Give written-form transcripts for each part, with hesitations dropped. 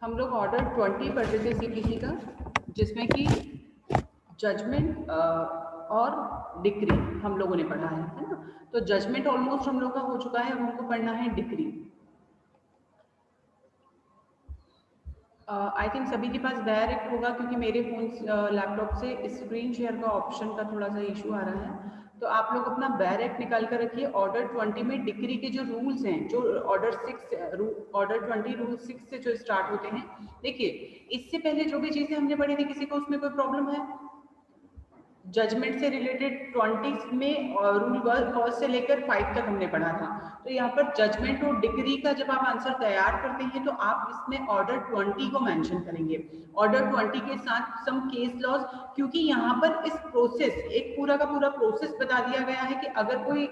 हम लोग ऑर्डर 20 पढ़ रहे थे सीपीसी का, जिसमें कि जजमेंट और डिक्री हम लोगों ने पढ़ा है ना। तो जजमेंट ऑलमोस्ट हम लोग का हो चुका है, अब हमको पढ़ना है डिक्री। आई थिंक सभी के पास डायरेक्ट होगा, क्योंकि मेरे फोन लैपटॉप से स्क्रीन शेयर का ऑप्शन का थोड़ा सा इशू आ रहा है। तो आप लोग अपना डायरेक्ट निकाल कर रखिए। ऑर्डर 20 में डिक्री के जो रूल्स हैं, जो ऑर्डर 20 रूल 6 से जो स्टार्ट होते हैं, देखिए इससे पहले जो भी चीजें हमने पढ़ी थी, किसी को उसमें कोई प्रॉब्लम है? जजमेंट से रिलेटेड 20 में रूल 1 से लेकर 5 तक हमने पढ़ा था। तो यहाँ पर जजमेंट और डिक्री का जब आप आंसर तैयार करते हैं तो आप इसमें ऑर्डर 20 को मेंशन करेंगे। ऑर्डर 20 के साथ सम केस लॉज, क्योंकि यहाँ पर इस प्रोसेस, एक पूरा का पूरा प्रोसेस बता दिया गया है कि अगर कोई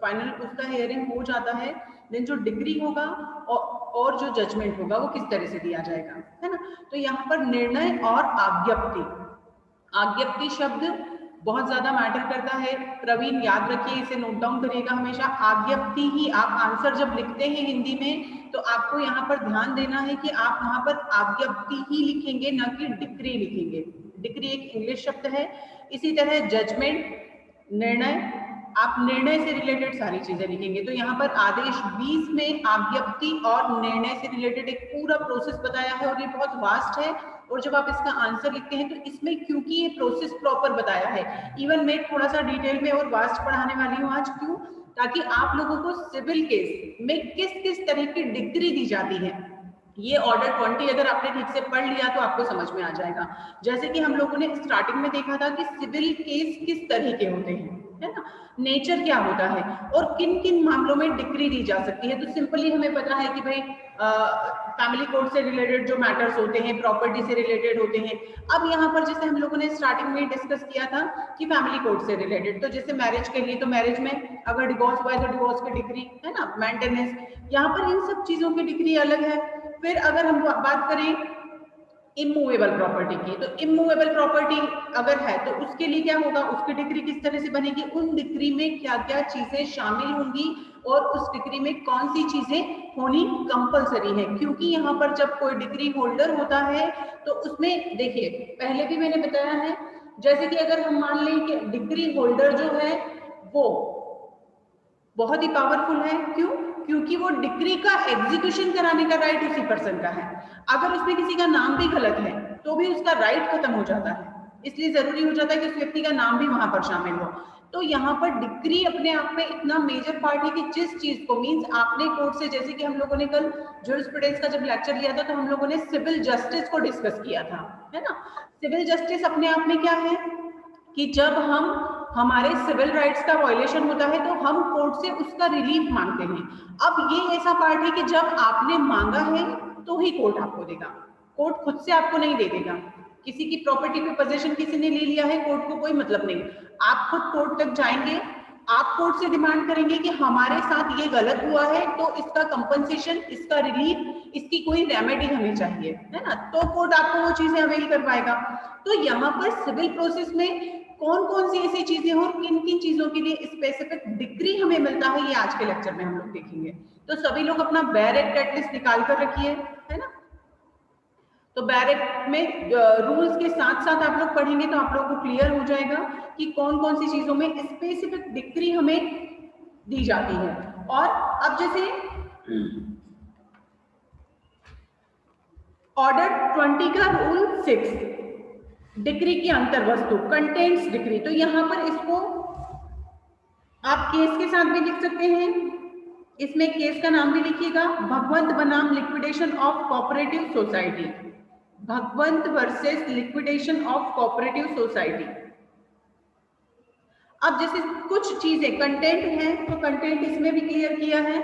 फाइनल उसका हियरिंग हो जाता है, देन जो डिक्री होगा और जो जजमेंट होगा वो किस तरह से दिया जाएगा, है ना। तो यहाँ पर निर्णय और आज्ञप्ति, आज्ञप्ति शब्द बहुत ज्यादा मैटर करता है। प्रवीण याद रखिए, इसे नोट डाउन करिएगा हमेशा। आज्ञप्ति ही, आप आंसर जब लिखते हैं हिंदी में, तो आपको यहाँ पर ध्यान देना है कि आप वहां पर आज्ञप्ति ही लिखेंगे, ना कि डिक्री लिखेंगे। डिक्री एक इंग्लिश शब्द है। इसी तरह जजमेंट, निर्णय, आप निर्णय से रिलेटेड सारी चीजें लिखेंगे। तो यहाँ पर आदेश 20 में आज्ञप्ति और निर्णय से रिलेटेड एक पूरा प्रोसेस बताया है, और ये बहुत वास्ट है। और जब आप इसका आंसर लिखते हैं तो इसमें, क्योंकि ये प्रोसेस प्रॉपर बताया है, इवन मैं थोड़ा सा डिटेल में और वास्ट पढ़ाने वाली हूँ आज। क्यों? ताकि आप लोगों को सिविल केस में किस किस तरह की डिग्री दी जाती है, ये ऑर्डर 20 अगर आपने ठीक से पढ़ लिया तो आपको समझ में आ जाएगा। जैसे कि हम लोगों ने स्टार्टिंग में देखा था कि सिविल केस किस तरह के होते हैं, है ना, नेचर क्या होता है और किन किन मामलों में डिक्री दी जा सकती है। तो सिंपली हमें पता है कि भाई फैमिली कोर्ट से रिलेटेड जो मैटर्स होते हैं, प्रॉपर्टी से रिलेटेड होते हैं। अब यहाँ पर जैसे हम लोगों ने स्टार्टिंग में डिस्कस किया था कि फैमिली कोर्ट से रिलेटेड, तो जैसे मैरिज के लिए, तो मैरिज में अगर डिवोर्स हुआ है तो डिवोर्स की डिग्री, है ना, मेंटेनेंस, यहाँ पर इन सब चीजों की डिग्री अलग है। फिर अगर हम बात करें इमूवेबल प्रॉपर्टी की, तो इमूवेबल प्रॉपर्टी अगर है तो उसके लिए क्या होगा, उसकी डिग्री किस तरह से बनेगी, उन डिग्री में क्या क्या चीजें शामिल होंगी और उस डिग्री में कौन सी चीजें होनी कंपलसरी है। क्योंकि यहाँ पर जब कोई डिग्री होल्डर होता है तो उसमें देखिए, पहले भी मैंने बताया है, जैसे कि अगर हम मान लें कि डिग्री होल्डर जो है वो बहुत ही पावरफुल है। क्यों? क्योंकि वो डिक्री का एग्जीक्यूशन कराने का राइट उसी पर्सन का है। अगर उसमें किसी का नाम भी गलत है तो भी उसका राइट खत्म हो जाता है, इसलिए जरूरी हो जाता है कि उस व्यक्ति का नाम भी वहां पर शामिल हो। तो यहाँ पर डिक्री अपने आप में इतना मेजर पार्ट है कि जिस चीज को, मीन्स आपने कोर्ट से, जैसे कि हम लोगों ने कल ज्यूरिस्प्रूडेंस का जब लेक्चर लिया था तो हम लोगों ने सिविल जस्टिस को डिस्कस किया था, है ना। सिविल जस्टिस अपने आप में क्या है कि जब हमारे सिविल राइट्स का वायलेशन होता है तो हम कोर्ट से उसका रिलीफ मांगते हैं। अब ये ऐसा पार्ट है कि जब आपने मांगा है तो ही कोर्ट आपको देगा, कोर्ट खुद से आपको नहीं दे देगा। किसी की प्रॉपर्टी पे पोजीशन किसी ने ले लिया है, कोर्ट को कोई मतलब नहीं, आप खुद कोर्ट तक जाएंगे, आप कोर्ट से डिमांड करेंगे कि हमारे साथ ये गलत हुआ है तो इसका कंपनसेशन, इसका रिलीफ, इसकी कोई रेमेडी हमें चाहिए, है ना, तो कोर्ट आपको वो चीजें अवेल कर पाएगा। तो यहाँ पर सिविल प्रोसेस में कौन कौन सी ऐसी चीजें और किन किन चीजों के लिए स्पेसिफिक डिग्री हमें मिलता है, ये आज के लेक्चर में हम लोग देखेंगे। तो सभी लोग अपना बैरेक्ट एटलीस्ट निकाल कर रखिए, है ना। तो बैरेक्ट में रूल्स के साथ साथ आप लोग पढ़ेंगे तो आप लोगों को क्लियर हो जाएगा कि कौन कौन सी चीजों में स्पेसिफिक डिग्री हमें दी जाती है। और अब जैसे ऑर्डर 20 का रूल 6, डिग्री की अंतर वस्तु, कंटेंट्स डिग्री, तो यहां पर इसको आप केस के साथ भी लिख सकते हैं। इसमें केस का नाम भी लिखिएगा, भगवंत बनाम liquidation of cooperative society, Bhagwant versus liquidation of cooperative society. अब जैसे कुछ चीजें कंटेंट है तो कंटेंट इसमें भी क्लियर किया है।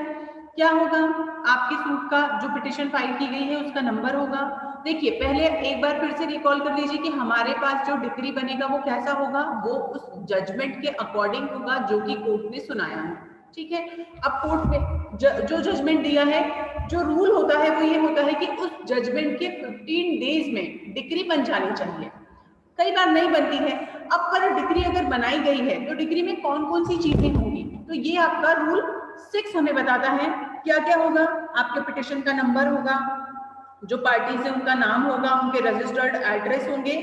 क्या होगा, आपके सूट का जो पिटिशन फाइल की गई है उसका नंबर होगा। देखिए पहले एक बार फिर से रिकॉल कर लीजिए कि हमारे पास जो डिग्री बनेगा वो कैसा होगा, वो उस जजमेंट के अकॉर्डिंग होगा जो कि कोर्ट ने सुनाया है, ठीक है। अब कोर्ट में जो जजमेंट दिया है, जो रूल होता है वो ये होता है कि उस जजमेंट के 15 डेज में डिग्री बन जानी चाहिए। कई बार नहीं बनती है। अब पर डिग्री अगर बनाई गई है तो डिग्री में कौन कौन सी चीजें होंगी, तो ये आपका रूल 6 हमें बताता है क्या क्या होगा। आपके पिटिशन का नंबर होगा, जो पार्टी से उनका नाम होगा, उनके रजिस्टर्ड एड्रेस होंगे,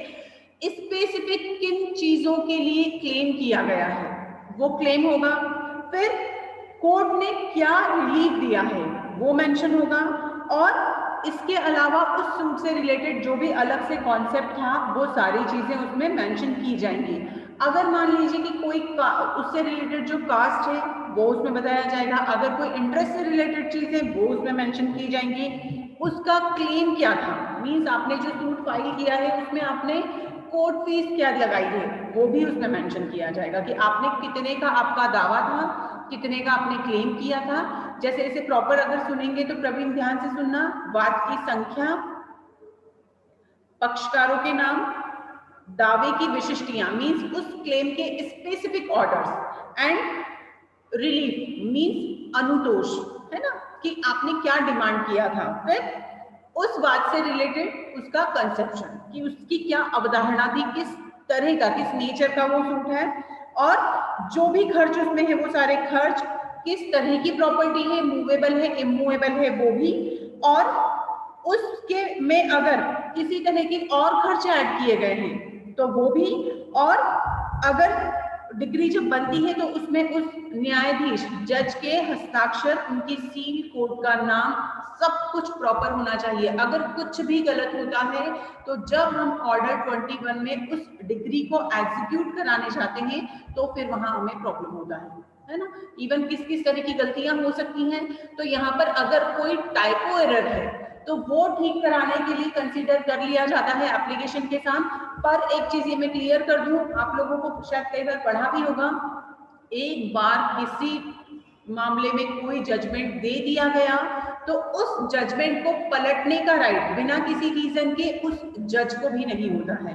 स्पेसिफिक किन चीजों के लिए क्लेम किया गया है वो क्लेम होगा। फिर कोर्ट ने क्या रिलीफ दिया है वो मेंशन होगा, और इसके अलावा उस सूट से रिलेटेड जो भी अलग से कॉन्सेप्ट था वो सारी चीजें उसमें मेंशन की जाएंगी। अगर मान लीजिए कि कोई उससे रिलेटेड जो कास्ट है वो उसमें बताया जाएगा, अगर कोई इंटरेस्ट से रिलेटेड चीज है वो उसमें मेंशन की जाएंगी, उसका क्लेम क्या था, मींस आपने जो सूट फाइल किया है उसमें आपने कोर्ट फीस क्या लगाई है वो भी उसमें मेंशन किया जाएगा कि आपने कितने का आपका दावा था, कितने का आपने क्लेम किया था। जैसे इसे प्रॉपर अगर सुनेंगे तो प्रवीण ध्यान से सुनना, वाद की संख्या, पक्षकारों के नाम, दावे की विशिष्टियां मींस उस क्लेम के specific orders, and relief means अनुतोष, है ना, कि आपने क्या डिमांड किया था। फिर उस बात से रिलेटेड उसका कंसेप्शन कि उसकी क्या अवधारणा थी, किस तरह का, किस नेचर का वो सूट है, और जो भी खर्च उसमें है वो सारे खर्च, किस तरह की प्रॉपर्टी है, मूवेबल है, इमूवेबल है वो भी, और उसके में अगर किसी तरह के और खर्च ऐड किए गए हैं तो वो भी, और अगर डिग्री जब बनती है तो उसमें उस न्यायाधीश जज के हस्ताक्षर, उनकी सील, कोर्ट का नाम, सब कुछ प्रॉपर होना चाहिए। अगर कुछ भी गलत होता है तो जब हम ऑर्डर 21 में उस डिग्री को एग्जीक्यूट कराने जाते हैं तो फिर वहां हमें प्रॉब्लम होता है ना। इवन किस किस तरह की गलतियां हो सकती हैं, तो यहाँ पर अगर कोई टाइपो एरर है तो वो ठीक कराने के लिए कंसीडर कर लिया जाता है एप्लीकेशन के साथ। पर एक चीज ये मैं क्लियर कर दूं, आप लोगों को शायद कई बार पढ़ा भी होगा, एक बार किसी मामले में कोई जजमेंट दे दिया गया तो उस जजमेंट को पलटने का राइट बिना किसी रीजन के उस जज को भी नहीं होता है।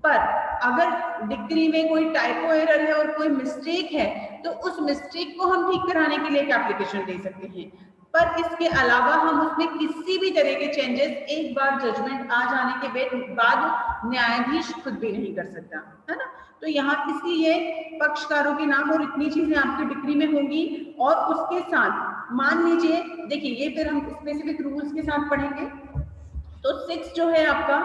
पर अगर डिग्री में कोई टाइपो एरर है और कोई मिस्टेक है तो उस मिस्टेक को हम ठीक कराने के लिए एक एप्लीकेशन दे सकते हैं, पर इसके अलावा हम उसमें किसी भी तरह के चेंजेस एक बार जजमेंट आ जाने के बाद न्यायाधीश खुद भी नहीं कर सकता, है ना। तो यहाँ इसलिए पक्षकारों के नाम और इतनी चीजें आपकी डिग्री में होंगी, और उसके साथ मान लीजिए, देखिए ये फिर हम स्पेसिफिक रूल्स के साथ पढ़ेंगे। तो 6 जो है आपका,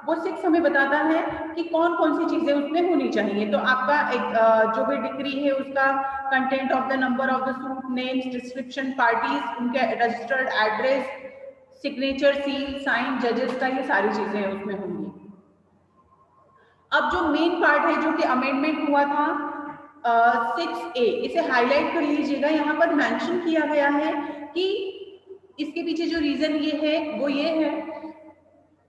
वो 6 हमें बताता है कि कौन कौन सी चीजें उसमें होनी चाहिए। तो आपका एक जो भी डिग्री है उसका content of the number of the suit, names, description, parties, उनके registered address, signature, seal, sign, जजेस का, ये सारी चीजें उसमें होंगी। अब जो मेन पार्ट है जो कि अमेंडमेंट हुआ था 6A, इसे हाईलाइट कर लीजिएगा। यहाँ पर मेंशन किया गया है कि इसके पीछे जो रीजन ये है वो ये है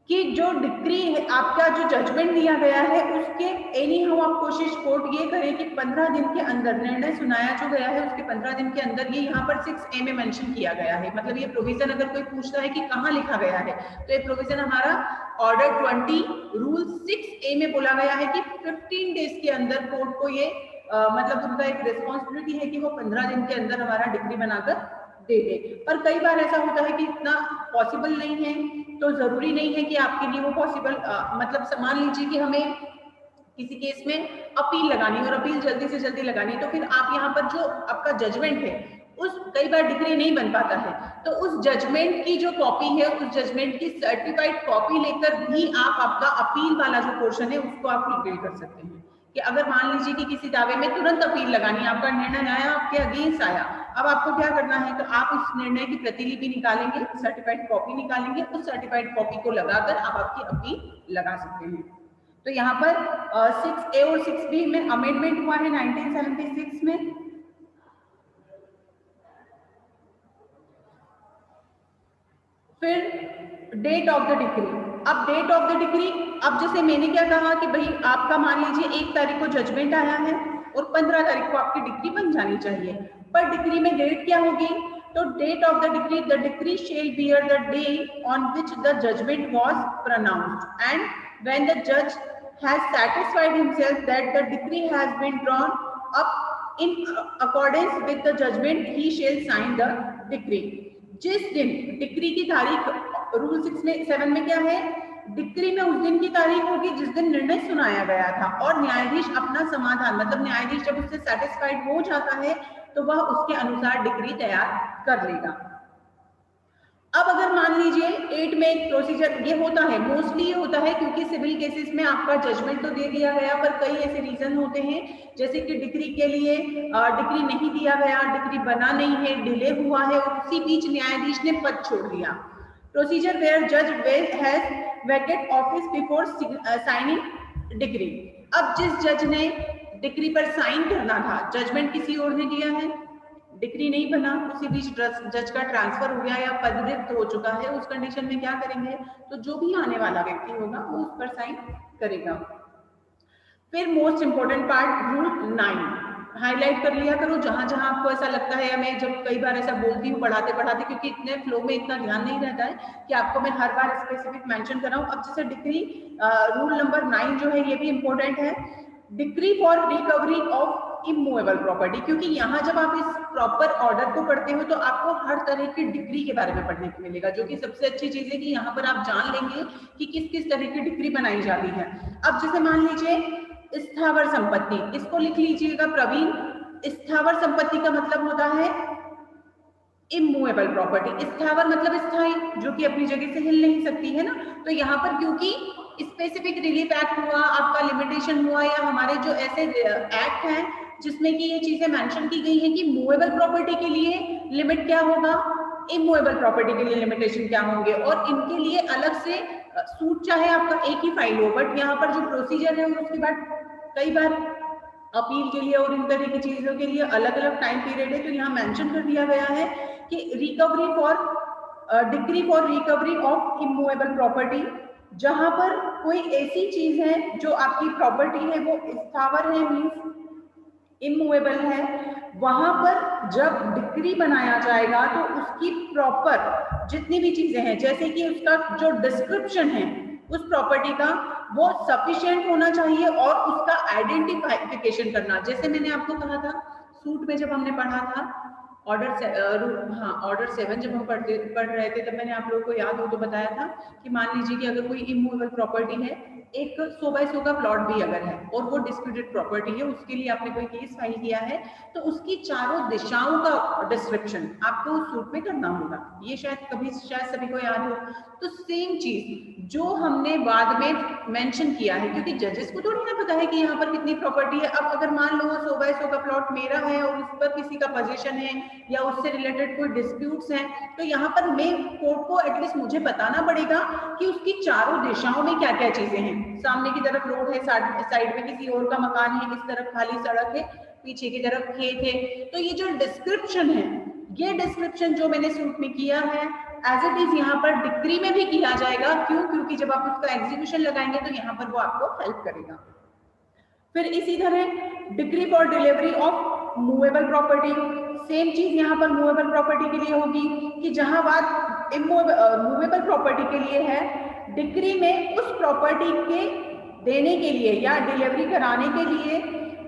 कि जो डिग्री है, आपका जो जजमेंट दिया गया है उसके एनी हाउ आप कोशिश कोर्ट ये करे कि 15 दिन के अंदर निर्णय सुनाया जो गया है उसके 15 दिन के अंदर, ये यहाँ पर 6A में मेंशन किया गया है। मतलब ये प्रोविजन अगर कोई पूछता है कि कहाँ लिखा गया है तो ये प्रोविजन हमारा ऑर्डर 20 रूल 6A में बोला गया है कि 15 डेज के अंदर कोर्ट को ये मतलब उनका एक रिस्पॉन्सिबिलिटी है कि वो 15 दिन के अंदर हमारा डिग्री बनाकर दे दे। पर कई बार ऐसा होता है कि इतना पॉसिबल नहीं है, तो जरूरी नहीं है कि आपके लिए वो पॉसिबल, मतलब मान लीजिए कि हमें किसी केस में अपील लगानी और अपील जल्दी से जल्दी लगानी, तो फिर आप यहाँ पर जो आपका जजमेंट है उस कई बार डिग्री नहीं बन पाता है, तो उस जजमेंट की जो कॉपी है, उस जजमेंट की सर्टिफाइड कॉपी लेकर भी आप आपका अपील वाला जो पोर्शन है उसको आप फुलफिल कर सकते हैं। कि अगर मान लीजिए कि किसी दावे में तुरंत अपील लगानी, आपका निर्णय आया, आपके अगेंस्ट आया, अब आपको क्या करना है, तो आप उस निर्णय की प्रतिलिपि निकालेंगे, सर्टिफाइड कॉपी निकालेंगे, उस सर्टिफाइड कॉपी को लगाकर आप आपकी अपील लगा सकते हैं। तो यहाँ पर 6A और 6B में अमेंडमेंट हुआ है 1976 में। फिर डेट ऑफ द डिग्री, अब डेट ऑफ द डिग्री, अब जैसे मैंने क्या कहा कि भाई आपका मान लीजिए 1 तारीख को जजमेंट आया है और 15 तारीख को आपकी डिग्री बन जानी चाहिए, पर डिग्री में डेट क्या होगी, तो date of the decree shall bear the day on which the judgment was pronounced and when the जज has satisfied himself that the decree has been drawn up in accordance with the judgment, he shall sign the decree। जिस दिन decree की तारीख, rule 7 में क्या है, decree में उस दिन की तारीख होगी जिस दिन निर्णय सुनाया गया था, और न्यायाधीश अपना समाधान, मतलब न्यायाधीश जब उससे सेटिस्फाइड हो जाता है तो वह उसके अनुसार डिक्री तैयार कर लेगा। अब अगर मान लीजिए 8 में एक प्रोसीजर ये होता है, मोस्टली ये होता है क्योंकि सिविल केसेस में आपका जजमेंट तो दे दिया गया, पर कई ऐसे रीजन होते हैं जैसे कि डिक्री के लिए डिक्री नहीं दिया गया, डिक्री बना नहीं है, डिले हुआ है और उसी बीच न्यायाधीश ने पद छोड़ दिया। प्रोसीजर वेयर जज has Venkat office before signing decree. अब जिस जज ने डिक्री पर साइन करना था, जजमेंट किसी और ने दिया है, डिक्री नहीं बना, उसी बीच जज का ट्रांसफर हो गया या पद रिक्त हो चुका है, उस कंडीशन में क्या करेंगे, तो जो भी आने वाला व्यक्ति होगा वो उस पर साइन करेगा। फिर most important part rule 9 highlight कर लिया करो जहां जहां आपको ऐसा लगता है। मैं जब कई बार ऐसा बोलती हूँ पढ़ाते पढ़ाते, क्योंकि इतने फ्लो में इतना ध्यान नहीं रहता है कि आपको मैं हर बार स्पेसिफिक मेंशन कर रहा हूँ। अब जैसे डिक्री रूल नंबर 9 जो है ये भी इंपॉर्टेंट है, decree for recovery of immovable property, क्योंकि यहाँ जब आप इस प्रॉपर ऑर्डर को पढ़ते हो तो आपको हर तरह की डिक्री के बारे में पढ़ने को मिलेगा, जो कि सबसे अच्छी चीज है कि यहाँ पर आप जान लेंगे कि किस किस तरह की डिक्री बनाई जाती है। अब जैसे मान लीजिए स्थावर संपत्ति, इसको लिख लीजिएगा प्रवीण। स्थावर संपत्ति का मतलब होता है इमूवेबल प्रॉपर्टी। स्थावर मतलब स्थायी, जो कि अपनी जगह से हिल नहीं सकती है ना। तो यहाँ पर क्योंकि स्पेसिफिक रिलीफ एक्ट हुआ, आपका लिमिटेशन हुआ, या हमारे जो ऐसे एक्ट हैं जिसमें कि ये चीजें मेंशन की गई हैं कि मूवेबल प्रॉपर्टी के लिए लिमिट क्या होगा, इमूवेबल प्रॉपर्टी के लिए लिमिटेशन क्या होंगे, और इनके लिए अलग से सूट चाहे आपका एक ही फाइल हो, बट यहाँ पर जो प्रोसीजर है उसके बाद कई बार अपील के लिए और इन तरह की चीजों के लिए अलग अलग टाइम पीरियड है। तो यहाँ मेंशन कर दिया गया है कि recovery for decree for recovery of immovable property, जहां पर कोई ऐसी चीज है जो आपकी प्रॉपर्टी है वो स्थावर है, मीन्स इमूवेबल है, वहां पर जब डिक्री बनाया जाएगा तो उसकी प्रॉपर जितनी भी चीजें हैं, जैसे कि उसका जो डिस्क्रिप्शन है उस प्रॉपर्टी का, वो सफिशिएंट होना चाहिए, और उसका आइडेंटिफिकेशन करना, जैसे मैंने आपको कहा था सूट में जब हमने पढ़ा था ऑर्डर 7 जब हम पढ़ रहे थे, तब मैंने आप लोगों को याद हो तो बताया था कि मान लीजिए कि अगर कोई इमूवेबल प्रॉपर्टी है, एक 100 बाय 100 का प्लॉट भी अगर है और वो डिस्प्यूटेड प्रॉपर्टी है, उसके लिए आपने कोई केस फाइल किया है, तो उसकी चारों दिशाओं का डिस्क्रिप्शन आपको उस सूट में करना होगा। ये शायद सभी को याद हो। तो सेम चीज जो हमने बाद में मेंशन किया है, क्योंकि जजेस को थोड़ी ना पता है कि यहाँ पर कितनी प्रॉपर्टी है। अब अगर मान लो 100 बाय 100 का प्लॉट मेरा है और उस पर किसी का पोजीशन है या उससे रिलेटेड कोई डिस्प्यूट्स हैं, तो यहाँ पर मैं कोर्ट को एटलीस्ट मुझे बताना पड़ेगा कि उसकी चारों दिशाओं में क्या क्या चीजें हैं। सामने की तरफ रोड है, साइड में किसी और का मकान है, इस तरफ खाली सड़क है, पीछे की तरफ खेत है। तो ये जो डिस्क्रिप्शन है, ये डिस्क्रिप्शन जो मैंने सूट में किया है एज इट इज यहाँ पर डिक्री में भी किया जाएगा। क्यों? क्योंकि जब आप उसका एग्जीक्यूशन लगाएंगे तो यहाँ पर वो आपको हेल्प करेगा। फिर इसी तरह decree for delivery of movable property, same चीज यहाँ पर मूवेबल प्रॉपर्टी के लिए होगी कि जहां बात मूवेबल प्रॉपर्टी के लिए है, डिक्री में उस प्रॉपर्टी के देने के लिए या डिलीवरी कराने के लिए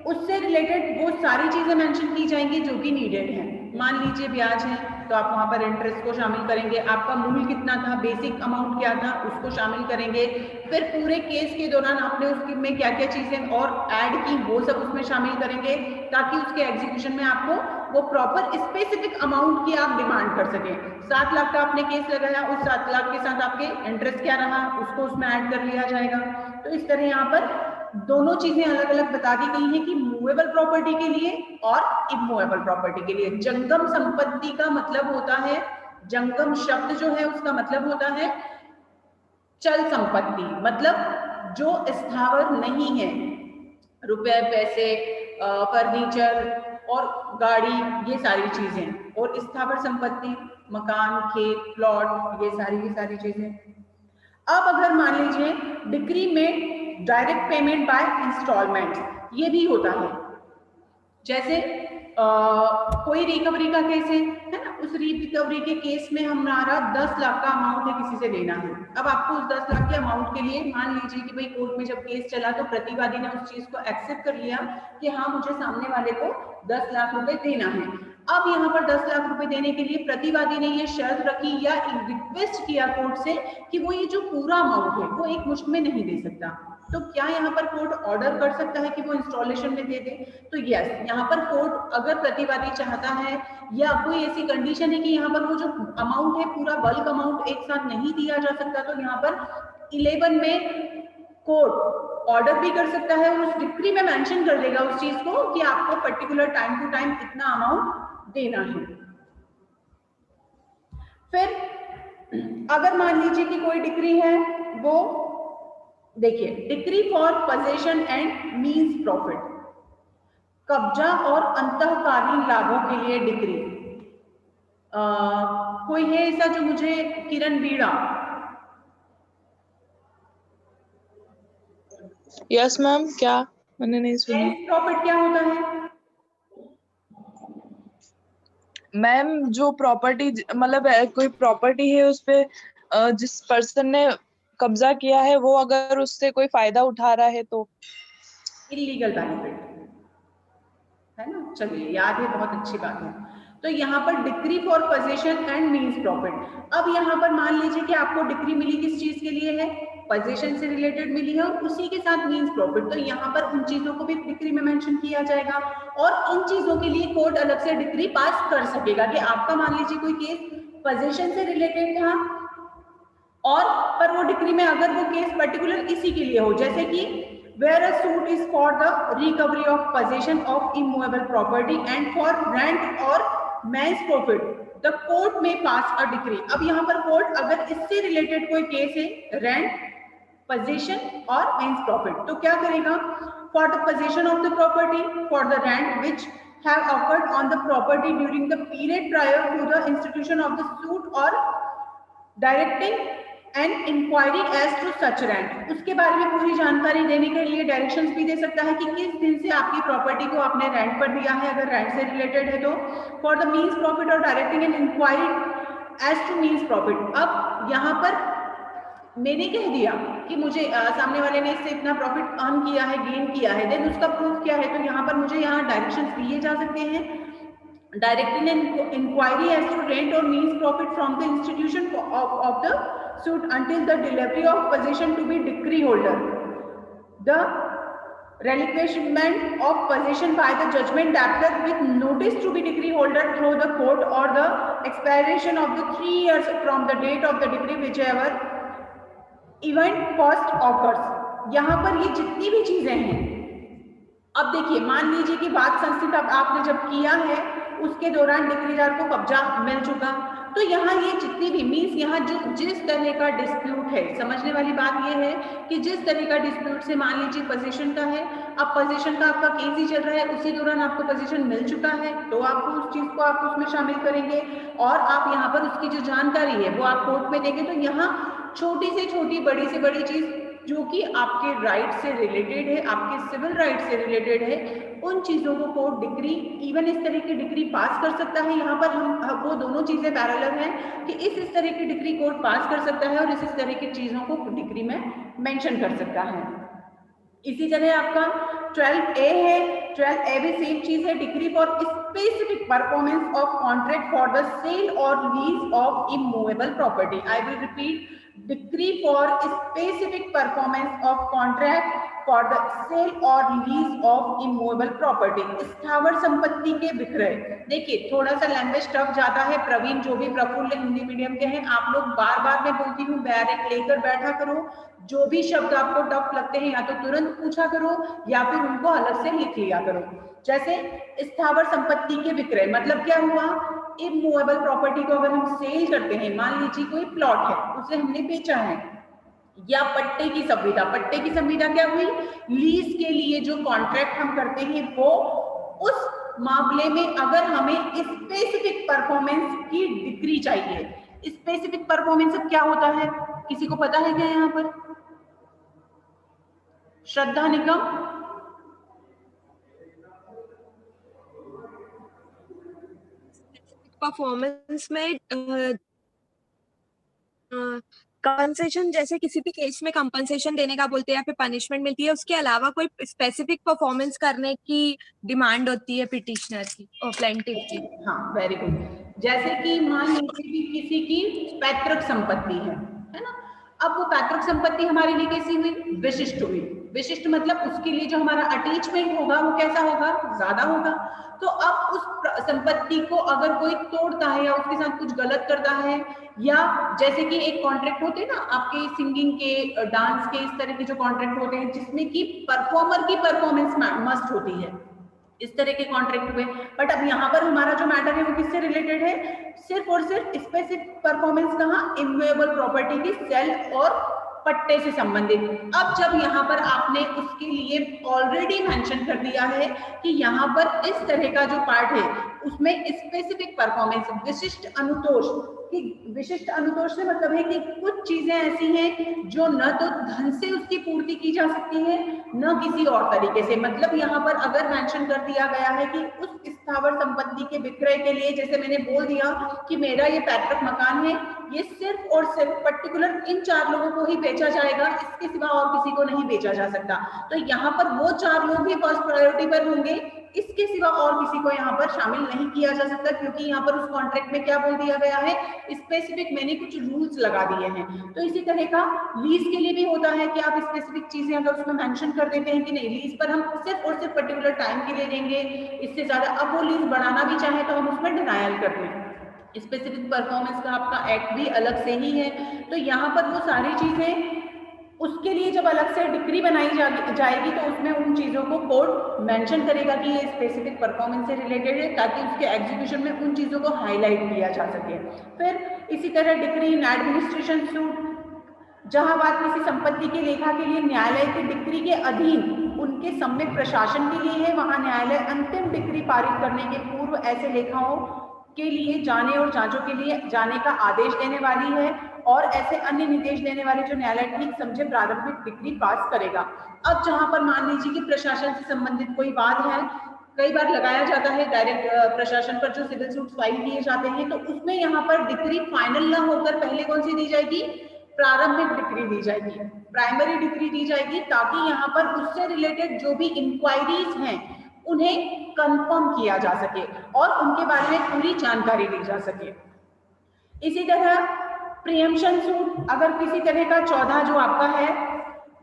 उससे रिलेटेड वो सारी चीजें मेंशन की जाएंगी जो कि नीडेड है। मान लीजिए ब्याज है तो आप वहां पर इंटरेस्ट को शामिल करेंगे, आपका मूल कितना था, बेसिक अमाउंट क्या था, उसको शामिल करेंगे। फिर पूरे केस के दौरान आपने उसमें में क्या क्या चीजें और ऐड की वो सब उसमें शामिल करेंगे, ताकि उसके एग्जीक्यूशन में आपको वो प्रॉपर स्पेसिफिक अमाउंट की आप डिमांड कर सके। 7 लाख का आपने केस लगाया, उस 7 लाख के साथ आपके इंटरेस्ट क्या रहा उसको उसमें ऐड कर लिया जाएगा। तो इस तरह यहाँ पर दोनों चीजें अलग अलग बता दी गई हैं कि मूवेबल प्रॉपर्टी के लिए और इमूवेबल प्रॉपर्टी के लिए। जंगम संपत्ति का मतलब होता है, जंगम शब्द जो है उसका मतलब होता है चल संपत्ति, मतलब जो स्थावर नहीं है, रुपए पैसे फर्नीचर और गाड़ी, ये सारी चीजें। और स्थावर संपत्ति मकान खेत प्लॉट, ये सारी चीजें। अब अगर मान लीजिए डिक्री में डायरेक्ट पेमेंट बाय इंस्टॉलमेंट, ये भी होता है। जैसे कोई रिकवरी का केस है ना, उस रिकवरी के केस में हमारा 10 लाख का अमाउंट है, किसी से लेना है। अब आपको उस 10 लाख के अमाउंट के लिए मान लीजिए कि भाई कोर्ट में जब केस चला तो प्रतिवादी ने उस चीज को एक्सेप्ट कर लिया कि हाँ मुझे सामने वाले को 10 लाख रुपए देना है। अब यहाँ पर 10 लाख रुपए देने के लिए प्रतिवादी ने ये शर्त रखी या रिक्वेस्ट किया कोर्ट से कि वो ये जो पूरा अमाउंट है वो एक मुश्त में नहीं दे सकता, तो क्या यहाँ पर कोर्ट ऑर्डर कर सकता है कि वो इंस्टॉलेशन में दे दे? तो यस, यहाँ पर कोर्ट अगर प्रतिवादी चाहता है या कोई ऐसी कंडीशन है कि यहाँ पर वो जो अमाउंट है पूरा बल्क अमाउंट एक साथ नहीं दिया जा सकता, तो यहाँ पर 11 में कोर्ट ऑर्डर भी कर सकता है और उस डिक्री में मेंशन कर देगा उस चीज को कि आपको पर्टिकुलर टाइम टू टाइम इतना अमाउंट देना है। फिर अगर मान लीजिए कि कोई डिक्री है, वो देखिए, decree for possession and means profit, कब्जा और अंतःकालीन लाभों के लिए डिक्री। कोई है ऐसा जो मुझे, किरण बीड़ा? यस मैम, क्या मैंने नहीं सुना। प्रॉफिट क्या होता है मैम? जो प्रॉपर्टी, मतलब कोई प्रॉपर्टी है उस पे जिस पर्सन ने कब्जा किया है वो अगर उससे कोई फायदा उठा रहा है तो इलीगल बेनिफिट है ना। चलिए, याद है, बहुत अच्छी बात है। तो यहाँ पर decree for possession and means profit. अब यहाँ पर मान लीजिए कि आपको डिक्री मिली किस चीज के लिए है, पोजेशन से रिलेटेड मिली है, और उसी के साथ मींस प्रॉफिट, तो यहाँ पर उन चीजों को भी डिक्री में मेंशन किया जाएगा और इन चीजों के लिए कोर्ट अलग से डिक्री पास कर सकेगा कि आपका मान लीजिए कोई केस पोजेशन से रिलेटेड था और पर वो डिक्री में अगर वो केस पर्टिकुलर इसी के लिए हो, जैसे कि where a suit is for the recovery of possession of immovable property and for rent or man's profit, the court may pass a decree। अब यहाँ पर कोर्ट अगर इससे रिलेटेड कोई केस है, रेंट, पोजेशन और man's profit, तो क्या करेगा? for the possession of the property, for the rent which have occurred on the property during the period prior to the institution of the suit or directing an inquiry as to such rent, उसके बारे में पूरी जानकारी देने के लिए directions भी दे सकता है कि किस दिन से आपकी प्रॉपर्टी को आपने रेंट पर दिया है, अगर रेंट से रिलेटेड है तो। फॉर द मींस प्रॉफिट और directing an inquiry as to mesne profit. अब यहाँ पर मैंने कह दिया कि मुझे सामने वाले ने इससे इतना प्रॉफिट अर्न किया है, गेन किया है, देन उसका प्रूफ क्या है, तो यहाँ पर मुझे यहाँ डायरेक्शंस दिए जा सकते हैं। Directing an inquiry as to rent or means profit from the institution of the suit until the delivery of possession to be decree holder, the relinquishment of possession by the judgment debtor with notice to be decree holder through the court, or the expiration of the 3 years from the date of the decree, whichever event first occurs। यहाँ पर ये जितनी भी चीजें हैं, अब देखिए, मान लीजिए कि बात संस्थित आपने जब किया है उसके दौरान डिक्रीदार को कब्जा मिल चुका, तो यहाँ ये जितनी भी मीन्स, यहाँ जो जिस तरह का डिस्प्यूट है, समझने वाली बात ये है कि जिस तरह का डिस्प्यूट से मान लीजिए पोजीशन का है, अब पोजीशन का आपका केस ही चल रहा है, उसी दौरान आपको पोजीशन मिल चुका है, तो आपको उस चीज को आप उसमें शामिल करेंगे और आप यहाँ पर उसकी जो जानकारी है वो आप कोर्ट में देंगे। तो यहाँ छोटी से छोटी, बड़ी से बड़ी चीज जो कि आपके राइट से रिलेटेड है, आपके सिविल राइट से रिलेटेड है, उन चीजों को कोर्ट डिक्री, इवन इस तरह की डिक्री पास कर सकता है। यहाँ पर हम वो दोनों चीजें पैरेलल हैं कि इस तरह की डिक्री कोर्ट पास कर सकता है और इस तरह की चीजों को डिक्री में मेंशन कर सकता है। इसी तरह आपका 12A है, 12A भी सेम चीज है, decree for specific performance of contract for the sale और lease of immovable property. I will repeat, decree for specific performance of contract for the sale or lease of immovable property, स्थावर संपत्ति के विक्रय। देखिए, थोड़ा सा लैंग्वेज टफ जाता है, प्रवीण जो भी प्रफुल्ल हिंदी मीडियम के हैं, आप लोग बार बार मैं बोलती हूँ बैरिक लेकर बैठा करो, जो भी शब्द आपको टफ लगते हैं या तो तुरंत पूछा करो या फिर उनको अलग से लिख लिया करो। जैसे स्थावर संपत्ति के विक्रय मतलब क्या हुआ, इमूवेबल प्रॉपर्टी को अगर हम सेल करते हैं, मान लीजिए कोई प्लॉट है, उसे हमने बेचा है, या पट्टे की संविदा, पट्टे की संविदा क्या हुई, लीज के लिए जो कॉन्ट्रैक्ट हम करते हैं वो, उस मामले में अगर हमें स्पेसिफिक परफॉर्मेंस की डिक्री चाहिए। स्पेसिफिक परफॉर्मेंस क्या होता है, किसी को पता है क्या? यहाँ पर श्रद्धा निगम, परफॉर्मेंस में कंपनसेशन, जैसे किसी भी केस में कंपनसेशन देने का बोलते हैं या फिर पनिशमेंट मिलती है, उसके अलावा कोई स्पेसिफिक परफॉर्मेंस करने की डिमांड होती है पिटिशनर की और प्लेंटिफ की। हाँ, वेरी गुड। जैसे कि मान लीजिए कि किसी की पैतृक संपत्ति है ना, अब वो पैतृक संपत्ति हमारे लिए कैसी हुई, विशिष्ट हुई। विशिष्ट मतलब उसके लिए जो हमारा अटैचमेंट होगा वो कैसा होगा, ज्यादा होगा। तो अब उस संपत्ति को अगर कोई तोड़ता है या उसके साथ कुछ गलत करता है, या जैसे कि एक कॉन्ट्रैक्ट होते हैं ना आपके सिंगिंग के, डांस के, इस तरह के जो कॉन्ट्रैक्ट होते हैं जिसमें कि परफॉर्मर की परफॉर्मेंस मस्ट होती है, इस तरह के कॉन्ट्रैक्ट हुए। बट अब यहाँ पर हमारा जो मैटर है वो किससे रिलेटेड है, सिर्फ और सिर्फ स्पेसिफिक परफॉर्मेंस कहाँ, इमूवेबल प्रॉपर्टी की सेल और पट्टे से संबंधित। अब जब यहाँ पर आपने उसके लिए ऑलरेडी मेंशन कर दिया है कि यहाँ पर इस तरह का जो पार्ट है उसमें स्पेसिफिक परफॉर्मेंस, विशिष्ट अनुतोष, कि विशिष्ट अनुतोष से मतलब है कि कुछ चीजें ऐसी हैं जो न तो धन से उसकी पूर्ति की जा सकती है न किसी और तरीके से। मतलब यहाँ पर अगर मेंशन कर दिया गया है कि उस स्थावर संपत्ति के विक्रय के लिए, जैसे मैंने बोल दिया कि मेरा ये पैतृक मकान है, ये सिर्फ और सिर्फ पर्टिकुलर इन 4 लोगों को ही बेचा जाएगा, इसके सिवा और किसी को नहीं बेचा जा सकता। तो यहाँ पर वो 4 लोग ही फर्स्ट प्रायोरिटी पर होंगे, इसके सिवा और किसी को यहाँ पर शामिल नहीं किया जा सकता, क्योंकि यहाँ पर उस कॉन्ट्रैक्ट में क्या बोल दिया गया है, स्पेसिफिक मैंने कुछ रूल्स लगा दिए हैं। तो इसी तरह का लीज के लिए भी होता है कि आप स्पेसिफिक चीजें अगर उसमें मेंशन कर देते हैं कि नहीं, लीज पर हम सिर्फ और सिर्फ पर्टिकुलर टाइम के लिए देंगे, इससे ज्यादा अब वो लीज बढ़ाना भी चाहे तो हम उसमें डिनायल कर दें। स्पेसिफिक परफॉर्मेंस का आपका एक्ट भी अलग से ही है। तो यहाँ पर वो सारी चीजें, उसके लिए जब अलग से डिक्री बनाई जाएगी तो उसमें उन चीजों को कोर्ट मेंशन करेगा कि ये स्पेसिफिक परफॉर्मेंस से रिलेटेड है, ताकि उसके एग्जीक्यूशन में उन चीजों को हाईलाइट किया जा सके। फिर इसी तरह डिक्री इन एडमिनिस्ट्रेशन सूट, जहां बात किसी संपत्ति के लेखा के लिए न्यायालय की डिक्री के अधीन उनके सम्यक प्रशासन के लिए है, वहां न्यायालय अंतिम डिक्री पारित करने के पूर्व ऐसे लेखाओं के लिए जाने और जांचों के लिए जाने का आदेश देने वाली है, और ऐसे अन्य निर्देश देने वाले जो न्यायालय ठीक समझे प्रारंभिक डिक्री पास करेगा। अब जहां पर मान लीजिए कि प्रशासन से संबंधित कोई बात है, कई बार लगाया जाता है डायरेक्ट प्रशासन पर जो सिविल सूट फाइल किए जाते हैं, तो उसमें यहाँ पर डिक्री फाइनल ना होकर पहले कौन सी दी जाएगी, प्रारंभिक डिक्री दी जाएगी, प्राइमरी डिक्री दी जाएगी, ताकि यहाँ पर उससे रिलेटेड जो भी इंक्वायरीज हैं उन्हें कंफर्म किया जा सके और उनके बारे में पूरी जानकारी ली जा सके। इसी तरह प्रियम्पशन सूट, अगर किसी तरह का 14 जो आपका है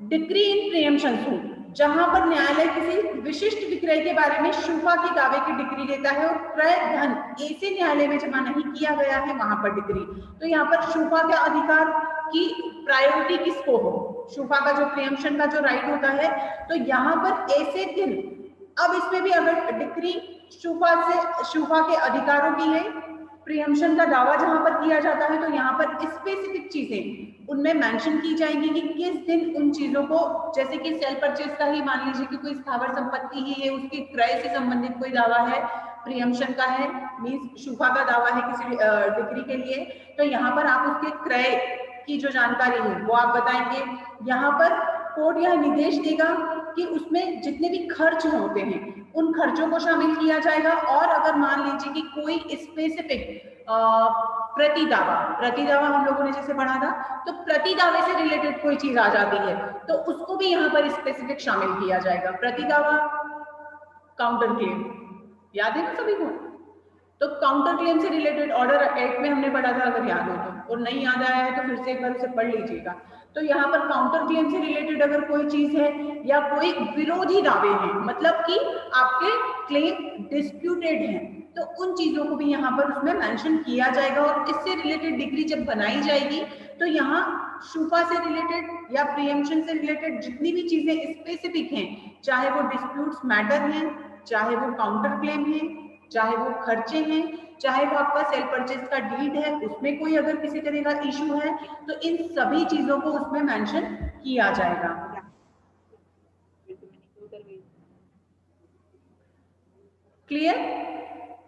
डिक्री इन प्रियम्पशन सूट, जहां पर न्यायालय किसी विशिष्ट विक्रय के बारे में शुफा के दावे की डिक्री लेता है और क्रय धन ऐसे न्यायालय में जमा नहीं किया गया है वहां पर डिक्री, तो यहाँ पर शुफा का अधिकार की प्रायोरिटी किसको हो, शुफा का जो प्रियम्पशन का जो राइट होता है, तो यहाँ पर ऐसे दिन, अब इसमें भी अगर डिक्री शुफा के अधिकारों की है, प्रियम्पशन का दावा जहां पर किया जाता है, तो यहाँ पर स्पेसिफिक चीजें उनमें मेंशन की जाएंगी कि किस दिन उन चीजों को, जैसे कि सेल परचेज का ही मान लीजिए कि कोई स्थावर संपत्ति ही है, उसके क्रय से संबंधित कोई दावा है, प्रियम्पशन का है, मीन्स शुफा का दावा है किसी डिक्री के लिए, तो यहाँ पर आप उसके क्रय की जो जानकारी है वो आप बताएंगे। यहाँ पर कोर्ट यह निर्देश देगा कि उसमें जितने भी खर्च होते हैं उन खर्चों को शामिल किया जाएगा, और अगर मान लीजिए कि कोई स्पेसिफिक प्रतिदावा हम लोगों ने जैसे पढ़ा था, तो प्रतिदावे से रिलेटेड कोई चीज आ जाती है तो उसको भी यहाँ पर स्पेसिफिक शामिल किया जाएगा। प्रतिदावा, काउंटर क्लेम, याद है ना सभी को, तो काउंटर क्लेम से रिलेटेड ऑर्डर एक्ट में हमने पढ़ा था, अगर याद हो तो, और नहीं याद आया है तो फिर से एक बार उसे पढ़ लीजिएगा। तो यहाँ पर काउंटर क्लेम से रिलेटेड अगर कोई चीज है या कोई विरोधी दावे हैं, मतलब कि आपके क्लेम डिस्प्यूटेड हैं, तो उन चीजों को भी यहाँ पर उसमें मेंशन किया जाएगा, और इससे रिलेटेड डिग्री जब बनाई जाएगी तो यहाँ शुफा से रिलेटेड या प्रियम्पशन से रिलेटेड जितनी भी चीजें स्पेसिफिक हैं, चाहे वो डिस्प्यूट्स मैटर हैं, चाहे वो काउंटर क्लेम है, चाहे वो खर्चे हैं, चाहे वो आपका सेल परचेज का डीड है, उसमें कोई अगर किसी तरह का इशू है, तो इन सभी चीजों को उसमें मेंशन किया जाएगा। क्लियर?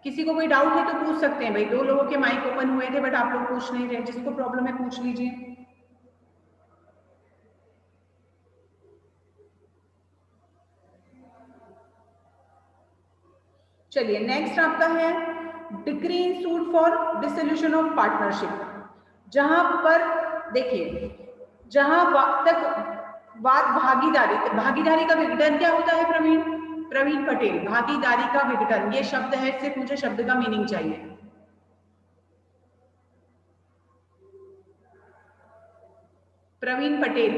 किसी को कोई डाउट है तो पूछ सकते हैं भाई, 2 लोगों के माइक ओपन हुए थे बट आप लोग पूछ नहीं रहे, जिसको प्रॉब्लम है पूछ लीजिए। चलिए नेक्स्ट आपका है decree in suit for dissolution of partnership, जहां पर देखिए, जहां तक बात भागीदारी का विघटन क्या होता है प्रवीण पटेल, भागीदारी का विघटन, ये शब्द है, सिर्फ मुझे शब्द का मीनिंग चाहिए। प्रवीण पटेल,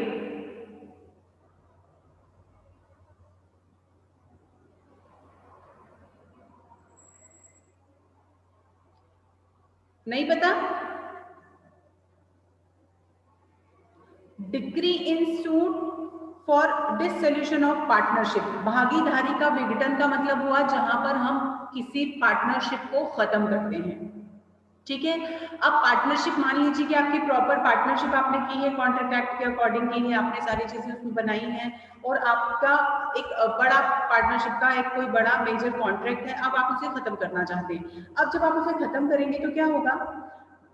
नहीं पता? Decree in suit for dissolution of partnership, भागीदारी का विघटन का मतलब हुआ जहां पर हम किसी पार्टनरशिप को खत्म करते हैं, ठीक है। अब पार्टनरशिप मान लीजिए कि आपकी प्रॉपर पार्टनरशिप आपने की है, कॉन्ट्रैक्ट एक्ट के अकॉर्डिंग की है, आपने सारी चीजें उसमें बनाई हैं और आपका एक बड़ा पार्टनरशिप का एक कोई बड़ा मेजर कॉन्ट्रैक्ट है, अब आप उसे खत्म करना चाहते हैं। अब जब आप उसे खत्म करेंगे तो क्या होगा,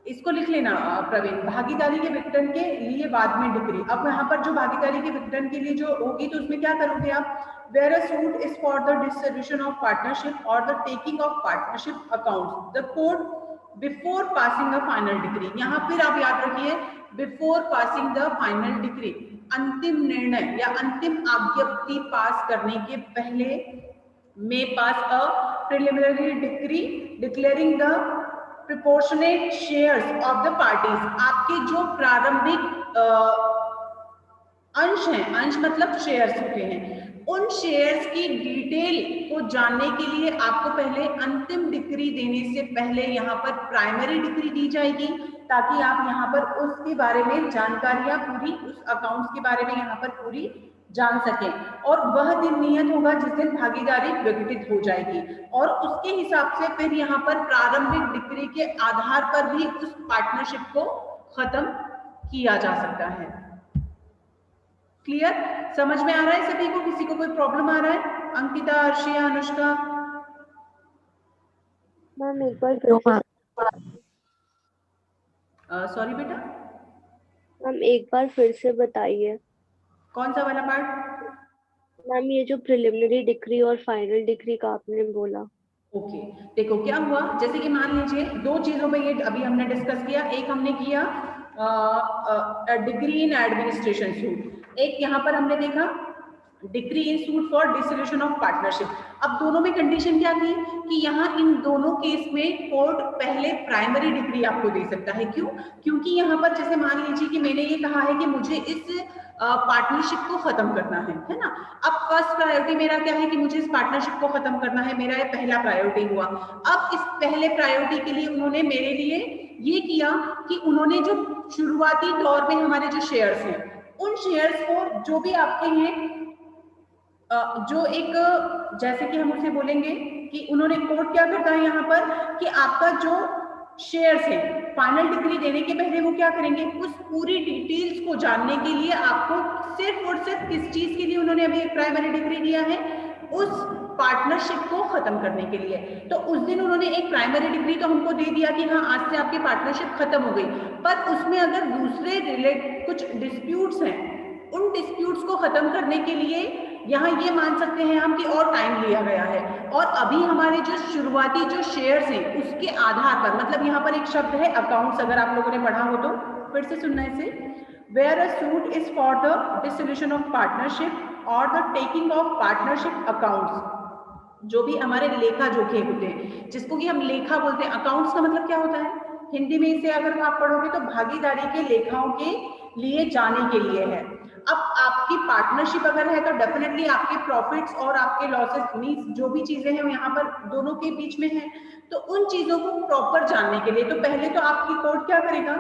इसको लिख लेना प्रवीण, भागीदारी के विघटन के लिए बाद में डिक्री। अब यहाँ पर जो भागीदारी के विघटन के लिए जो होगी तो उसमें क्या करोगे आप, where a suit is for the dissolution of partnership or the taking of partnership accounts, the court before passing a final decree। यहाँ फिर आप याद रखिए before passing the final decree, अंतिम निर्णय या अंतिम आज्ञप्ति पास करने के पहले may pass a preliminary decree declaring the proportionate shares of the parties। आपके जो प्रारंभिक अंश हैं, अंश मतलब शेयर्स होते हैं, उन शेयर्स की डिटेल को जानने के लिए आपको पहले अंतिम डिक्री देने से पहले यहाँ पर प्राइमरी डिक्री दी जाएगी, ताकि आप यहाँ पर उसके बारे में जानकारियां पूरी, उस अकाउंट्स के बारे में यहाँ पर पूरी जान सकें। और वह दिन नियत होगा जिस दिन भागीदारी विघटित हो जाएगी और उसके हिसाब से फिर यहाँ पर प्रारंभिक डिक्री के आधार पर भी उस पार्टनरशिप को खत्म किया जा सकता है। क्लियर, समझ में आ रहा है सभी को? किसी को कोई प्रॉब्लम आ रहा है? अंकिता, अर्शिया, अनुष्का? मैम एक बार सॉरी बेटा, मैम एक बार फिर से बताइए। कौन सा वाला पार्ट? मैम ये जो प्रिलिमिनरी डिक्री और फाइनल डिक्री का आपने बोला। ओके, देखो क्या हुआ, जैसे कि मान लीजिए दो चीजों में ये अभी हमने डिस्कस किया। एक हमने किया डिक्री इन एडमिनिस्ट्रेशन सूट, एक यहाँ पर हमने देखा decree in suit for dissolution of partnership. अब दोनों में कंडीशन क्या थी कि यहाँ इन दोनों केस में कोर्ट पहले प्राइमरी डिक्री आपको दे सकता है। क्यों? क्योंकि यहाँ पर जैसे मान लीजिए कि मैंने ये कहा है कि मुझे इस पार्टनरशिप को खत्म करना है ना। अब फर्स्ट प्रायोरिटी मेरा क्या है कि मुझे इस पार्टनरशिप को खत्म करना है, मेरा ये पहला प्रायोरिटी हुआ। अब इस पहले प्रायोरिटी के लिए उन्होंने मेरे लिए ये किया कि उन्होंने जो शुरुआती दौर में हमारे जो शेयर्स हैं, उन शेयर्स को जो भी आपके हैं, जो एक जैसे कि हम उसे बोलेंगे कि उन्होंने कोर्ट क्या करता है यहाँ पर कि आपका जो शेयर्स है फाइनल डिक्री देने के पहले वो क्या करेंगे, उस पूरी डिटेल्स को जानने के लिए आपको सिर्फ और सिर्फ किस चीज के लिए उन्होंने अभी एक प्राइमरी डिक्री दिया है, उस पार्टनरशिप को खत्म करने के लिए। तो उस दिन उन्होंने एक प्राइमरी डिग्री तो हमको दे दिया कि हाँ आज से आपकी पार्टनरशिप खत्म हो गई, पर उसमें अगर दूसरे कुछ डिस्प्यूट्स हैं, उन डिस्प्यूट्स को खत्म करने के लिए यहाँ ये मान सकते हैं हम कि और टाइम लिया गया है। और अभी हमारे जो शुरुआती जो शेयर्स हैं उसके आधार पर, मतलब यहाँ पर एक शब्द है अकाउंट्स, अगर आप लोगों ने पढ़ा हो तो फिर से सुनना इसे, where a suit is for the dissolution of partnership और the taking of partnership accounts. जो भी हमारे लेखा जोखे होते हैं, जिसको कि हम लेखा बोलते हैं। अकाउंट्स का मतलब क्या होता है हिंदी में, इसे अगर आप पढ़ोगे तो भागीदारी के लेखाओं के लिए जाने के लिए है। अब आपकी पार्टनरशिप अगर है तो डेफिनेटली आपके प्रॉफिट्स और आपके लॉसेस मींस जो भी चीजें हैं यहाँ पर दोनों के बीच में है, तो उन चीजों को प्रॉपर जानने के लिए तो पहले तो आपकी कोर्ट क्या करेगा,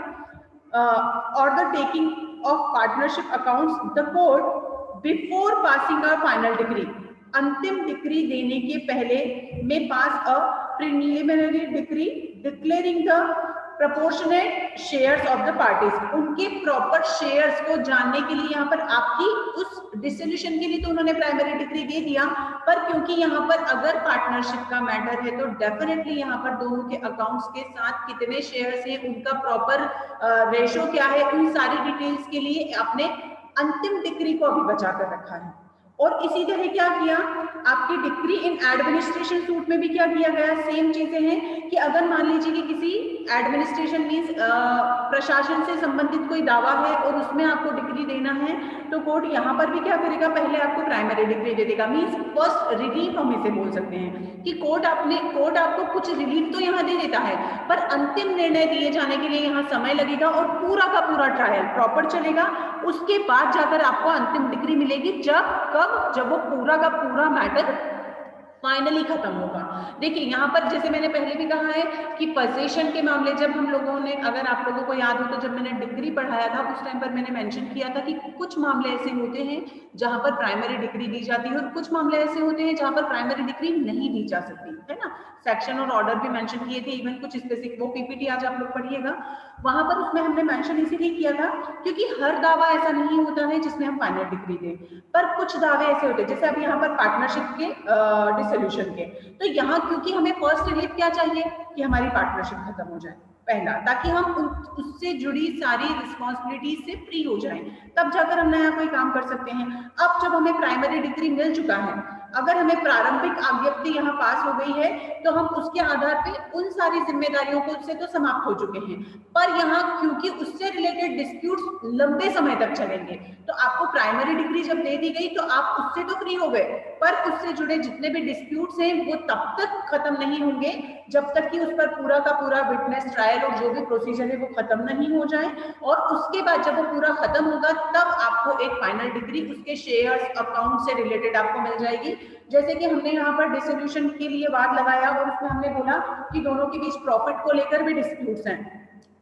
और the taking of partnership accounts the court before passing a final decree, अंतिम डिग्री देने के पहले में pass a preliminary decree declaring the proportionate shares of the parties. उनके प्रॉपर शेयर्स को जानने के लिए यहाँ पर आपकी उस डिसोल्यूशन के लिए तो उन्होंने प्राइमरी डिग्री दे दिया, पर क्योंकि यहाँ पर अगर पार्टनरशिप का मैटर है तो डेफिनेटली यहाँ पर दोनों के अकाउंट्स के साथ कितने शेयर्स हैं, उनका प्रॉपर रेशो क्या है, उन सारी डिटेल्स के लिए आपने अंतिम डिग्री को अभी बचा कर रखा है। और इसी तरह क्या किया, आपकी डिक्री इन एडमिनिस्ट्रेशन सूट में भी क्या किया गया, सेम चीजें हैं कि अगर मान लीजिए कि किसी एडमिनिस्ट्रेशन मींस प्रशासन से संबंधित कोई दावा है और उसमें आपको डिग्री देना है, तो कोर्ट यहाँ पर भी क्या करेगा, पहले आपको प्राइमरी डिग्री दे देगा। मींस फर्स्ट रिलीफ हम इसे बोल सकते हैं कि कोर्ट आपको कुछ रिलीफ तो यहाँ दे देता है, पर अंतिम निर्णय दिए जाने के लिए यहाँ समय लगेगा और पूरा का पूरा ट्रायल प्रॉपर चलेगा। उसके बाद जाकर आपको अंतिम डिग्री मिलेगी, जब वो पूरा का पूरा मैटर फाइनली खत्म होगा। देखिए यहाँ पर जैसे मैंने पहले भी कहा है कि पोजीशन के मामले, जब हम लोगों ने, अगर आप लोगों को याद हो तो जब मैंने डिग्री पढ़ाया था उस टाइम पर मैंने मेंशन किया था कि कुछ मामले ऐसे होते हैं जहां पर प्राइमरी डिग्री दी जाती है और कुछ मामले ऐसे होते हैं जहां पर प्राइमरी डिग्री नहीं दी जा सकती है ना। सेक्शन और ऑर्डर भी मेंशन किए थे, इवन कुछ स्पेसिफिक, वो पीपीटी आज आप लोग पढ़िएगा, वहां पर उसमें हमने मेंशन इसीलिए किया था क्योंकि हर दावा ऐसा नहीं होता है जिसमें हम फाइनल डिग्री दें, पर कुछ दावे ऐसे होते हैं जैसे अब यहाँ पर पार्टनरशिप के डिसोल्यूशन के, तो यहाँ क्योंकि हमें फर्स्ट रिलीफ क्या चाहिए कि हमारी पार्टनरशिप खत्म हो जाए पहला, ताकि हम उससे जुड़ी सारी रिस्पॉन्सिबिलिटी से फ्री हो जाएं, तब जाकर हम नया कोई काम कर सकते हैं। अब जब हमें प्राइमरी डिग्री मिल चुका है, अगर हमें प्रारंभिक आज्ञप्ति यहाँ पास हो गई है तो हम उसके आधार पे उन सारी जिम्मेदारियों को उससे तो समाप्त हो चुके हैं, पर यहाँ क्योंकि उससे रिलेटेड डिस्प्यूट्स लंबे समय तक चलेंगे, तो आपको प्राइमरी डिग्री जब दे दी गई तो आप उससे तो फ्री हो गए, पर उससे जुड़े जितने भी डिस्प्यूट्स हैं वो तब तक खत्म नहीं होंगे जब तक कि उस पर पूरा का पूरा विटनेस ट्रायल और जो भी प्रोसीजर है वो खत्म नहीं हो जाए, और उसके बाद जब वो पूरा खत्म होगा तब आपको एक फाइनल डिग्री उसके शेयर्स अकाउंट से रिलेटेड आपको मिल जाएगी। जैसे कि हमने यहाँ पर डिसोल्यूशन के लिए वाद लगाया और उसमें हमने बोला कि दोनों के बीच प्रॉफिट को लेकर भी डिस्प्यूट्स हैं,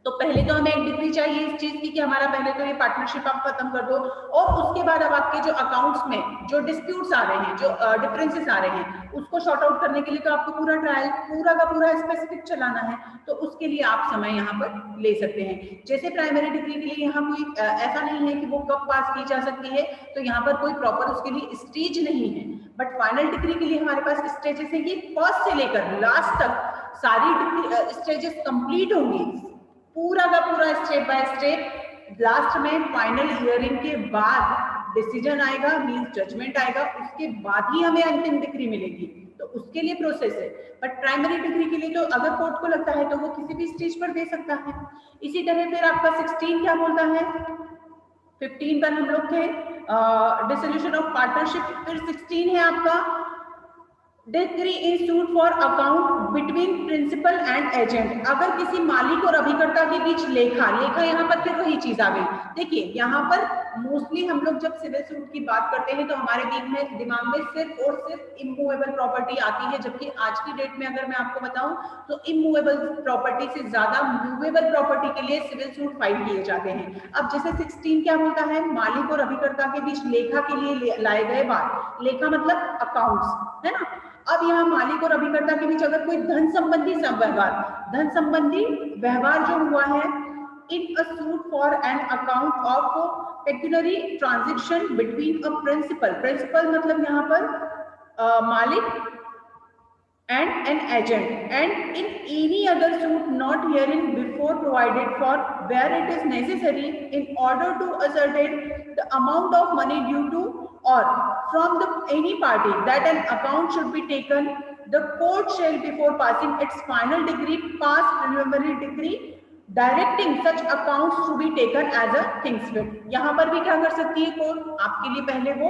तो पहले तो हमें एक डिग्री चाहिए इस चीज की कि हमारा पहले तो ये पार्टनरशिप आप खत्म कर दो, और उसके बाद अब आपके जो अकाउंट्स में जो डिस्प्यूट्स आ रहे हैं, जो डिफरेंसेस आ रहे हैं, उसको शॉर्ट आउट करने के लिए तो आपको पूरा ट्रायल पूरा का पूरा स्पेसिफिक चलाना है, तो उसके लिए आप समय यहाँ पर ले सकते हैं। जैसे प्राइमरी डिग्री के लिए यहाँ कोई ऐसा नहीं है कि वो कब पास की जा सकती है, तो यहाँ पर कोई प्रॉपर उसके लिए स्टेज नहीं है, बट फाइनल डिग्री के लिए हमारे पास स्टेजेस है कि फर्स्ट से लेकर लास्ट तक सारी स्टेजेस कंप्लीट होंगी, पूरा का पूरा स्टेप बाय स्टेप, लास्ट में फाइनल हियरिंग के बाद डिसीजन आएगा, मींस जजमेंट आएगा, उसके बाद ही हमें अंतिम डिग्री मिलेगी, तो उसके लिए प्रोसेस है। बट प्राइमरी डिग्री के लिए तो अगर कोर्ट को लगता है तो वो किसी भी स्टेज पर दे सकता है। इसी तरह फिर आपका 16 क्या बोलता है, 15 पर हम लोग थे डिसोल्यूशन ऑफ पार्टनरशिप, फिर 16 है आपका decree in suit for account between principal and agent. अगर किसी मालिक और अभिकर्ता के बीच लेखा यहाँ पर फिर वही चीज आ गई। देखिए यहाँ पर मोस्टली हम लोग जब सिविल सूट की बात करते हैं तो हमारे दिमाग में सिर्फ और सिर्फ इमूवेबल प्रॉपर्टी आती है, जबकि आज की डेट में अगर मैं आपको बताऊं तो इमूवेबल प्रॉपर्टी से ज्यादा मूवेबल प्रॉपर्टी के लिए सिविल सूट फाइल किए जाते हैं। अब जैसे 16 क्या बोलता है, मालिक और अभिकर्ता के बीच लेखा के लिए लाए गए वाद, लेखा मतलब अकाउंट्स है ना। अब यहाँ मालिक और अभिकर्ता के बीच अगर कोई धन संबंधी व्यवहार जो हुआ है, in a suit for an account of pecuniary transaction between a principal मतलब यहाँ पर मालिक and an agent, and in any other suit not herein before provided for, where it is necessary in order to ascertain the amount of money due to or from any party that an account should be taken, the court shall before passing its final decree pass preliminary decree directing such accounts to be taken as a thinks fit. यहाँ पर भी क्या कर सकती है court, आपके लिए पहले वो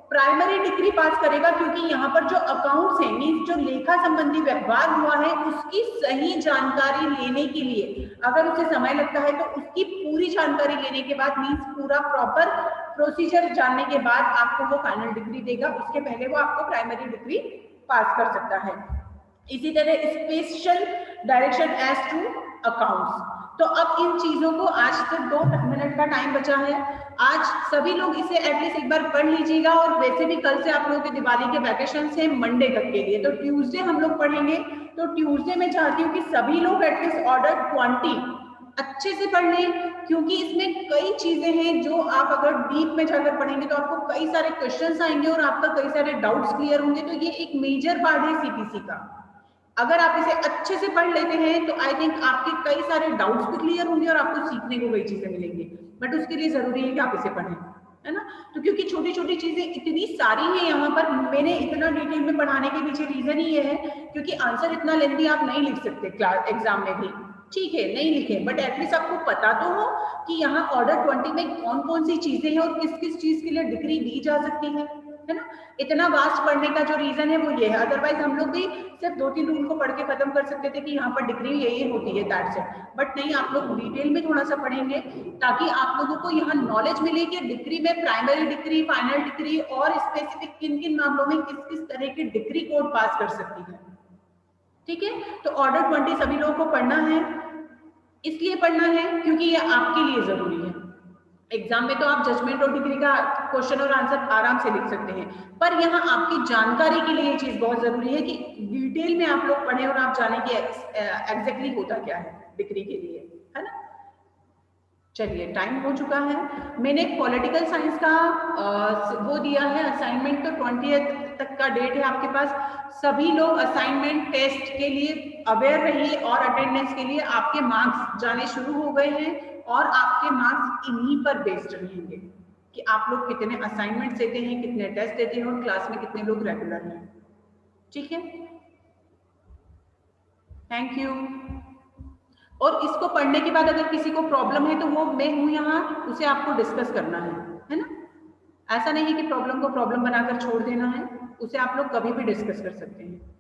प्राइमरी डिग्री पास करेगा, क्योंकि यहाँ पर जो अकाउंट्स हैं मींस जो लेखा संबंधी व्यवहार हुआ है उसकी सही जानकारी लेने के लिए अगर उसे समय लगता है तो उसकी पूरी जानकारी लेने के बाद मींस पूरा प्रॉपर प्रोसीजर जानने के बाद आपको वो फाइनल डिग्री देगा, उसके पहले वो आपको प्राइमरी डिग्री पास कर सकता है। इसी तरह special direction as to accounts. तो अब इन चीजों को आज सिर्फ 2 मिनट का टाइम बचा है, आज सभी लोग इसे एटलीस्ट एक बार पढ़ लीजिएगा, और वैसे भी कल से आप लोगों के दिवाली के वैकेशन से मंडे तक के लिए, तो ट्यूसडे हम लोग पढ़ेंगे। तो ट्यूसडे में चाहती हूँ कि सभी लोग एटलीस्ट ऑर्डर 20 अच्छे से पढ़ लें, क्योंकि इसमें कई चीजें हैं जो आप अगर डीप में जाकर पढ़ेंगे तो आपको कई सारे क्वेश्चंस आएंगे और आपका कई सारे डाउट्स क्लियर होंगे। तो ये एक मेजर पार्ट है सीपीसी का। अगर आप इसे अच्छे से पढ़ लेते हैं तो आई थिंक आपके कई सारे डाउट्स भी क्लियर होंगे और आपको सीखने को कई चीजें मिलेंगी, बट उसके लिए जरूरी है कि आप इसे पढ़ें, है ना। तो क्योंकि छोटी छोटी चीजें इतनी सारी हैं यहाँ पर, मैंने इतना डिटेल में पढ़ाने के पीछे रीजन ही ये है क्योंकि आंसर इतना लेंथी आप नहीं लिख सकते क्लास एग्जाम में भी, ठीक है नहीं लिखे, बट एटलीस्ट आपको पता तो हो कि यहाँ ऑर्डर 20 में कौन कौन सी चीजें हैं और किस किस चीज के लिए डिग्री दी जा सकती है है ना। इतना वास्ट पढ़ने का जो रीजन है वो ये है, अदरवाइज हम लोग भी सिर्फ 2-3 रूल को पढ़ के खत्म कर सकते थे कि यहाँ पर डिग्री यही होती है, दैट्स इट। बट नहीं, आप लोग डिटेल में थोड़ा सा पढ़ेंगे ताकि आप लोगों को यहाँ नॉलेज मिले कि डिग्री में प्राइमरी डिग्री, फाइनल डिग्री और स्पेसिफिक किन किन मामलों में किस किस तरह की डिग्री कोड पास कर सकती है। ठीक है, तो ऑर्डर 20 सभी लोगों को पढ़ना है। इसलिए पढ़ना है क्योंकि ये आपके लिए जरूरी है। एग्जाम में तो आप जजमेंट और डिग्री का क्वेश्चन और आंसर आराम से लिख सकते हैं, पर यहाँ आपकी जानकारी के लिए ये चीज बहुत जरूरी है कि डिटेल में आप लोग पढ़ें और आप जाने कि एग्जैक्टली होता क्या है डिग्री के लिए, है ना। चलिए, टाइम हो चुका है। मैंने पॉलिटिकल साइंस का वो दिया है असाइनमेंट, तो 20 तक का डेट है आपके पास। सभी लोग असाइनमेंट टेस्ट के लिए अवेयर रहिए और अटेंडेंस के लिए आपके मार्क्स जाने शुरू हो गए हैं और आपके मार्क्स इन्हीं पर बेस्ड रहेंगे कि आप लोग कितने असाइनमेंट देते हैं, कितने टेस्ट देते हैं और क्लास में कितने लोग रेगुलर हैं। ठीक है, थैंक यू। और इसको पढ़ने के बाद अगर किसी को प्रॉब्लम है तो वो मैं हूं यहाँ, उसे आपको डिस्कस करना है ना। ऐसा नहीं कि प्रॉब्लम को प्रॉब्लम बनाकर छोड़ देना है, उसे आप लोग कभी भी डिस्कस कर सकते हैं।